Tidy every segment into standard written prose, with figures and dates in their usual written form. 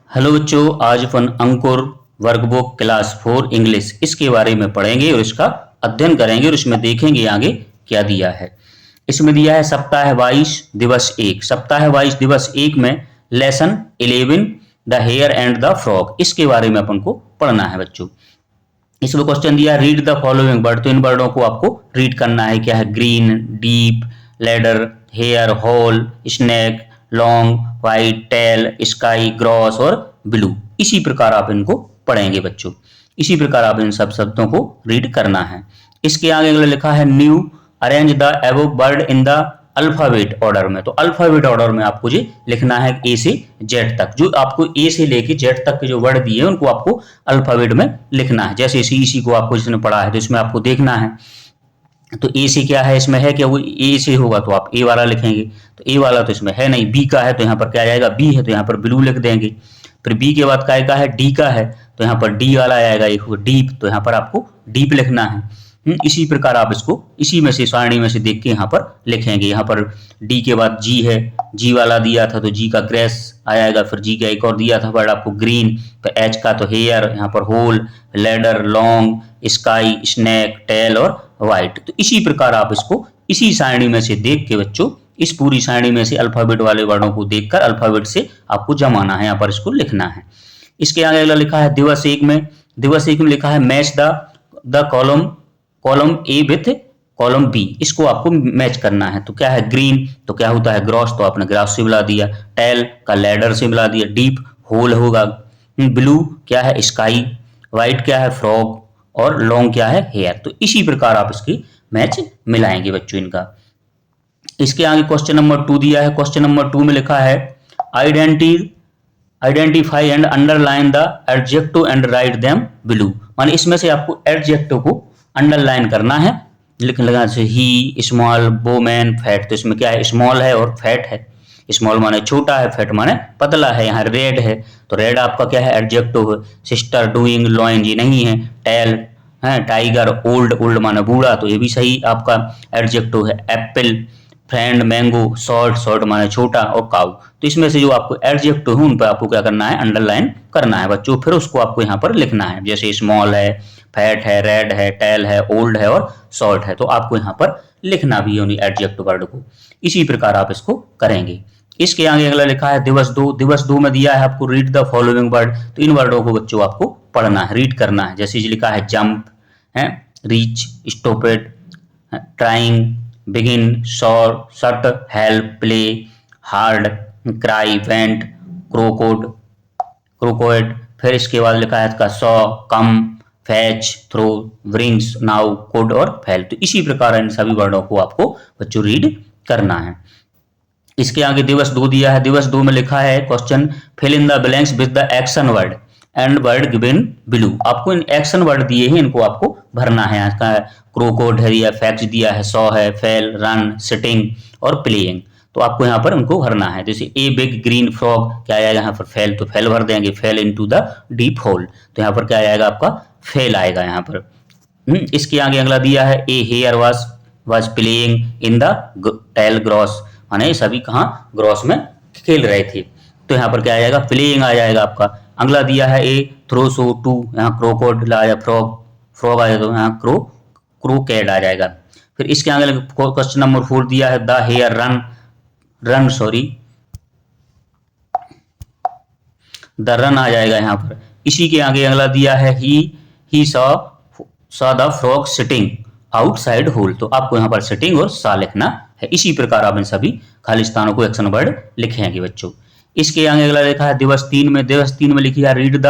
Hello बच्चों, आज अपन अंकुर workbook class 4 English इसके बारे में पढ़ेंगे और इसका अध्ययन करेंगे और इसमें देखेंगे आगे क्या दिया है। इसमें दिया है सप्ताह 22 दिवस 1। सप्ताह 22 दिवस 1 में lesson 11 the hare and the frog इसके बारे में अपन को पढ़ना है बच्चों। इसमें क्वेश्चन दिया है रीड द फॉलोइंग वर्ड, तो इन वर्डों को आपको रीड करना है। क्या है? Green, deep, ladder, hare, hole, snake, long, white, tail, sky, grass और ब्लू। इसी प्रकार आप इनको पढ़ेंगे बच्चों। इसी प्रकार आप इन सब शब्दों को रीड करना है। इसके आगे अगला लिखा है new arrange the above word in the alphabet order में। तो अल्फाबेट ऑर्डर में आपको जी लिखना है ए से जेड तक। जो आपको ए से लेके जेड तक के जो वर्ड दिए हैं उनको आपको अल्फाबेट में लिखना है। जैसे सी को आपको जिसने पढ़ा है तो इसमें आपको देखना है तो ए से क्या है, इसमें है क्या? वो ए से होगा तो आप ए वाला लिखेंगे। तो ए वाला तो इसमें है नहीं। बी का है तो यहाँ पर क्या आएगा? बी है तो यहाँ पर ब्लू लिख देंगे। फिर बी के बाद काय का है? डी का है तो यहाँ पर डी वाला आएगा। एक डीप तो यहाँ पर आपको डीप लिखना है। इसी प्रकार आप इसको इसी में से सारणी में से देख के यहाँ पर लिखेंगे। यहाँ पर डी के बाद जी है, जी वाला दिया था तो जी का ग्रेस आएगा। फिर जी का एक और दिया था वर्ड आपको ग्रीन, तो एच का तो हेयर, यहाँ पर hole, ladder, long, sky, snake, tail और वाइट। तो इसी प्रकार आप इसको इसी सारणी में से देख के बच्चों, इस पूरी सारणी में से अल्फाबेट वाले वर्डों को देखकर अल्फाबेट से आपको जमाना है, यहाँ पर इसको लिखना है। इसके आगे अगला लिखा है दिवस 1 में। दिवस 1 में लिखा है match the column A with column B. इसको आपको मैच करना है। तो क्या है? ग्रीन तो क्या होता है? ग्रॉस, तो आपने ग्रास से मिला दिया। टेल का लेडर से मिला दिया। डीप होल होगा। ब्लू क्या है? स्काई। वाइट क्या है? फ्रॉग। और लॉन्ग क्या है? हेयर। तो इसी प्रकार आप इसकी मैच मिलाएंगे बच्चों इनका। इसके आगे क्वेश्चन नंबर 2 दिया है। क्वेश्चन नंबर 2 में लिखा है identify and underline the adjective and write them below. माने इसमें से आपको एडजेक्टिव को अंडरलाइन करना है, लिख लगा जैसे ही, स्मॉल, वोमेन, फैट। तो इसमें क्या है? स्मॉल है और फैट है। स्मॉल माने छोटा है, फैट माने पतला है। यहाँ रेड है तो रेड आपका क्या है? एडजेक्टिव है। सिस्टर, डूइंग, लॉइन ये नहीं है। टेल है, टाइगर, ओल्ड, ओल्ड माने बूढ़ा, तो ये भी सही आपका एडजेक्टिव है। Apple, friend, mango, short, short माने छोटा और काउ। तो इसमें से जो आपको एडजेक्टिव है उन पर आपको क्या करना है? अंडरलाइन करना है बच्चों। फिर उसको आपको यहाँ पर लिखना है। जैसे स्मॉल है, फैट है, रेड है, टेल है, ओल्ड है और शॉर्ट है। तो आपको यहाँ पर लिखना भी है एडजेक्टिव वर्ड को। इसी प्रकार आप इसको करेंगे। इसके आगे अगला लिखा है दिवस 2। दिवस 2 में दिया है आपको रीड द फॉलोइंग वर्ड। तो इन वर्डों को बच्चों आपको पढ़ना है, रीड करना है। जैसे लिखा है जंप है, reach, stopped, trying, begin, shot, help, play, hard, cry, went, croaked. फिर इसके बाद लिखा है इसका saw, come, fetch, throw, brings, now, could और फेल। तो इसी प्रकार इन सभी वर्डों को आपको बच्चों रीड करना है। इसके आगे दिवस 2 दिया है। दिवस 2 में लिखा है question fill in the blanks with the action word and word given below. आपको इन एक्शन वर्ड दिए हैं, इनको आपको भरना है। यहाँ का क्रोकोड है या फैक्स दिया है, सॉ है, फेल, रन, सिटिंग और प्लेइंग। तो आपको यहाँ पर उनको भरना है। जैसे ए बिग ग्रीन फ्रॉग क्या आएगा? यहाँ पर फेल, तो फेल भर देंगे। Fail into the deep whole, तो यहाँ पर क्या आएगा? आपका फेल आएगा यहाँ पर। इसके आगे अगला दिया है a hare was playing in the tall grass, माने सभी कहाँ? ग्रॉस में खेल रहे थे। तो यहाँ पर क्या आएगा? प्लेइंग आ जाएगा आपका। अगला दिया है ए थ्रो सो टू, यहाँ क्रोकोड आ जाएगा, फ्रॉग आ जाएगा तो यहाँ क्रोकेड आ जाएगा। फिर इसके आगे क्वेश्चन नंबर 4 दिया है द हेयर द रन आ जाएगा यहाँ पर। इसी के आगे अगला दिया है he saw the frog sitting outside hole. तो आपको यहाँ पर सिटिंग और सा लिखना है। इसी प्रकार आप इन सभी खाली स्थानों को एक्शन वर्ड लिखेंगे बच्चों। इसके आगे अगला लिखा है दिवस 3 में। दिवस 3 में लिखिए read the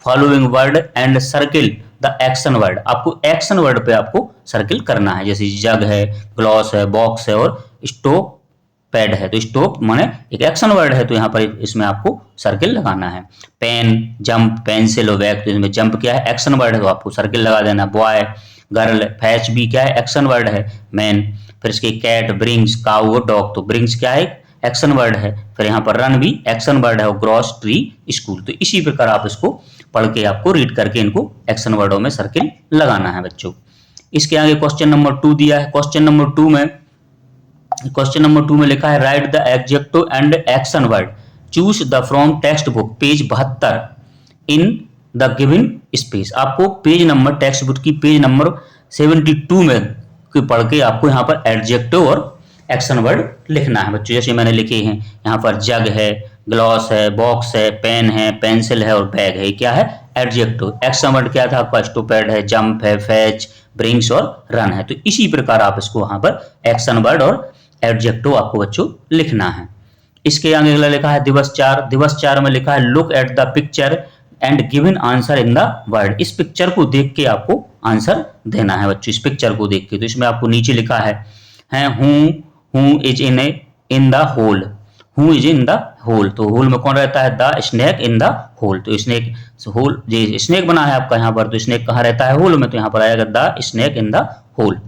following word and circle the action word. आपको एक्शन वर्ड पे आपको सर्किल करना है। जैसे जग है, ग्लास है, बॉक्स है और स्टोव पैड है। तो स्टोव माने एक एक्शन वर्ड है, तो यहाँ पर इसमें आपको सर्किल लगाना है। पेन, जंप, पेंसिल और बैग, तो इसमें जंप क्या है? एक्शन वर्ड है, तो आपको सर्किल लगा देना। बॉय, गर्ल, फैच भी क्या है? एक्शन वर्ड है। मैन, फिर इसके कैट, ब्रिंग्स, काउ और डॉग, तो ब्रिंग्स क्या है? एक्शन वर्ड है। फिर यहाँ पर रन भी एक्शन वर्ड है और ग्रॉस, ट्री, स्कूल। तो इसी प्रकार आप इसको पढ़ के आपको रीड करके इनको एक्शन वर्डों में सर्किल लगाना है बच्चों। इसके आगे क्वेश्चन नंबर 2 दिया है। क्वेश्चन नंबर 2 में लिखा है right the adjective and action word choose the from text book page 72 in the given space. आपको पेज नंबर, टेक्स्ट बुक की पेज नंबर 72 में पढ़ के आपको यहाँ पर एडजेक्टिव और एक्शन वर्ड लिखना है बच्चों। जैसे मैंने लिखे हैं यहाँ पर, जग है, ग्लास है, बॉक्स है, पेन है, पेंसिल है और बैग है। क्या है? एडजेक्टिव। एक्शन वर्ड क्या था आपका? स्टूपिड है, जंप है, फैच, ब्रिंग्स और रन है। तो इसी प्रकार आप इसको वहां पर एक्शन वर्ड और एडजेक्टिव आपको बच्चों लिखना है। इसके आगे अगला लिखा है दिवस 4। दिवस 4 में लिखा है look at the picture and given answer in the word. इस पिक्चर को देख के आपको आंसर देना है बच्चों, इस पिक्चर को देख के। तो इसमें आपको नीचे लिखा है who is in the hole. Who is in the hole, तो होल में कौन रहता है? The snake in the hole. तो स्नेक, होल, ये स्नेक बना है आपका यहाँ पर, तो स्नेक कहाँ रहता है? होल में। तो यहाँ पर आएगा the snake in the hole.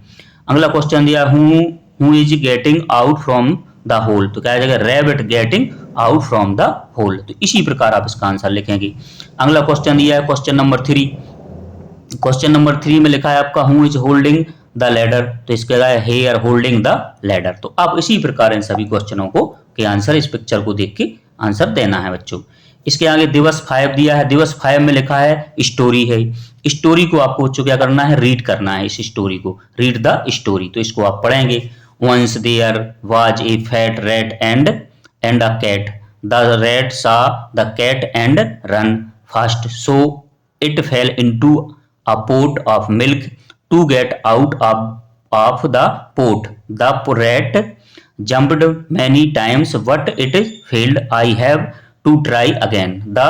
अगला क्वेश्चन दिया who is getting out from the hole, तो क्या आ जाएगा? Rabbit getting out from the hole. तो इसी प्रकार आप इसका आंसर लिखेंगे। अगला क्वेश्चन दिया है क्वेश्चन नंबर 3। क्वेश्चन नंबर 3 में लिखा है आपका who is holding the ladder, तो इसके है हेयर होल्डिंग द लैडर। तो आप इसी प्रकार इन सभी क्वेश्चनों को के आंसर इस पिक्चर को देख के आंसर देना है बच्चों। इसके आगे दिवस 5 दिया है। दिवस 5 में लिखा है स्टोरी है। स्टोरी को आपको बच्चों क्या करना है? रीड करना है इस स्टोरी को, रीड द स्टोरी। तो इसको आप पढ़ेंगे। Once there was a fat rat and a cat, the rat saw the cat and run fast, so it fell into a pot of milk to get out of the pot. The rat jumped many times, but it failed. I have to try again. The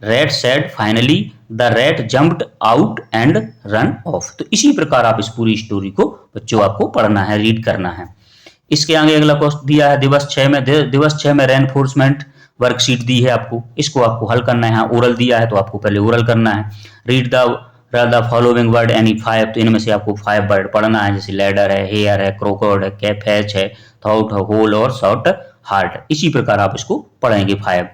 rat said. Finally, the rat jumped out and ran off. तो इसी प्रकार आप इस पूरी story को बच्चों आपको पढ़ना है, रीड करना है। इसके आगे अगला क्वेश्चन दिया है दिवस 6 में। दिवस 6 में रेनफोर्समेंट वर्कशीट दी है आपको, इसको आपको हल करना है। यहाँ ओरल दिया है तो आपको पहले ओरल करना है। Read the following word any 5, तो इनमें से आपको 5 वर्ड पढ़ना है, जैसे लैडर है, हेयर है, क्रोकोड है, कैप हैच है, थॉट है, होल और शॉर्ट हार्ट। इसी प्रकार आप इसको पढ़ेंगे 5।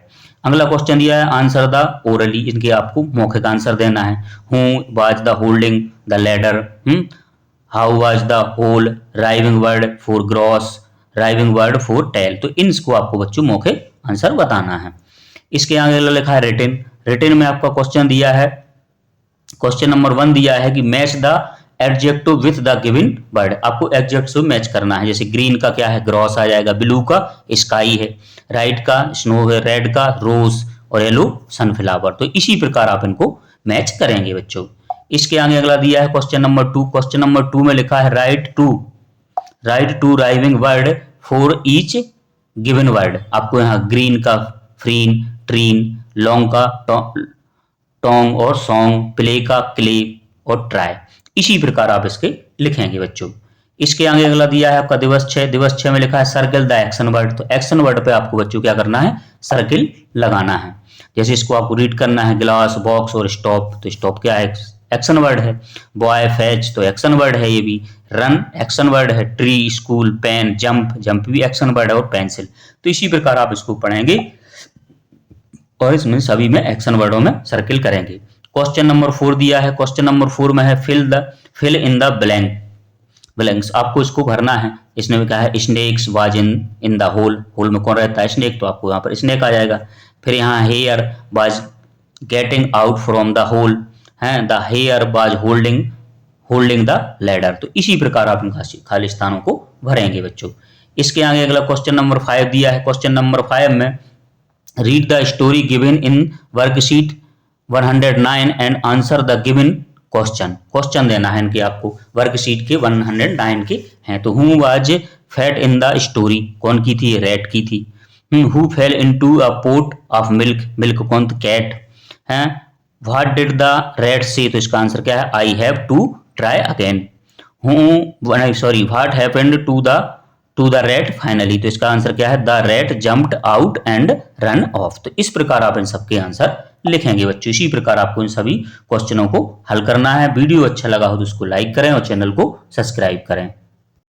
अगला क्वेश्चन दिया है आंसर द ओरली, इनके आपको मौखिक आंसर देना है। Who was the holding the ladder, how was the hole, rhyming word for grass, rhyming word for tail. तो इनको आपको बच्चों मौखिक आंसर बताना है। इसके आगे लिखा है रिटन। रिटन में आपका क्वेश्चन दिया है, क्वेश्चन नंबर 1 दिया है कि match the adjective with the given word. आपको एडजेक्टिव मैच करना है। जैसे ग्रीन का क्या है? ग्रॉस आ जाएगा, ब्लू का स्काई है, राइट का स्नो है, रेड का रोज और येलो सनफ्लावर। तो इसी प्रकार आप इनको मैच करेंगे बच्चों। इसके आगे अगला दिया है क्वेश्चन नंबर 2। क्वेश्चन नंबर 2 में लिखा है write two rhyming word for each given word. आपको यहाँ ग्रीन का फ्रीन, ट्रीन, लॉन्ग का टोंग और सॉन्ग, प्ले का क्ले और ट्राई। इसी प्रकार आप इसके लिखेंगे बच्चों। इसके आगे अगला दिया है आपका दिवस 6। दिवस 6 में लिखा है सर्किल द एक्शन वर्ड। तो एक्शन वर्ड पे आपको बच्चों क्या करना है? सर्किल लगाना है। जैसे इसको आपको रीड करना है, ग्लास, बॉक्स और स्टॉप। तो स्टॉप क्या है? एक्शन वर्ड है। बॉय, फैच तो एक्शन वर्ड है ये भी। रन एक्शन वर्ड है। ट्री, स्कूल, पेन, जंप भी एक्शन वर्ड है और पेंसिल। तो इसी प्रकार आप इसको पढ़ेंगे और इसमें सभी में एक्शन वर्डों में सर्किल करेंगे। क्वेश्चन नंबर 4 दिया है। क्वेश्चन नंबर 4 में है फिल इन द ब्लैंक्स। आपको इसको भरना है। इसमें क्या है? Snakes was in the hole. Hole में कौन रहता है? स्नेक। तो आपको यहाँ पर स्नेक आ जाएगा। फिर यहाँ hare was getting out from the hole है, the hare was holding the ladder. तो इसी प्रकार आप इन खाली स्थानों को भरेंगे बच्चों। इसके आगे अगला क्वेश्चन नंबर 5 दिया है। क्वेश्चन नंबर 5 में read the story given in worksheet 109 and answer the given question देना है इनके आपको। वर्कशीट के 109 के हैं। तो who was fat in the story, कौन की थी? रैट की थी। Who fell into a pot of milk कौन? कैट है। What did the rat say, तो इसका आंसर क्या है? I have to try again. What happened to the rat finally, तो इसका आंसर क्या है? The rat jumped out and run off. तो इस प्रकार आप इन सबके आंसर लिखेंगे बच्चों। इसी प्रकार आपको इन सभी क्वेश्चनों को हल करना है। वीडियो अच्छा लगा हो तो उसको लाइक करें और चैनल को सब्सक्राइब करें।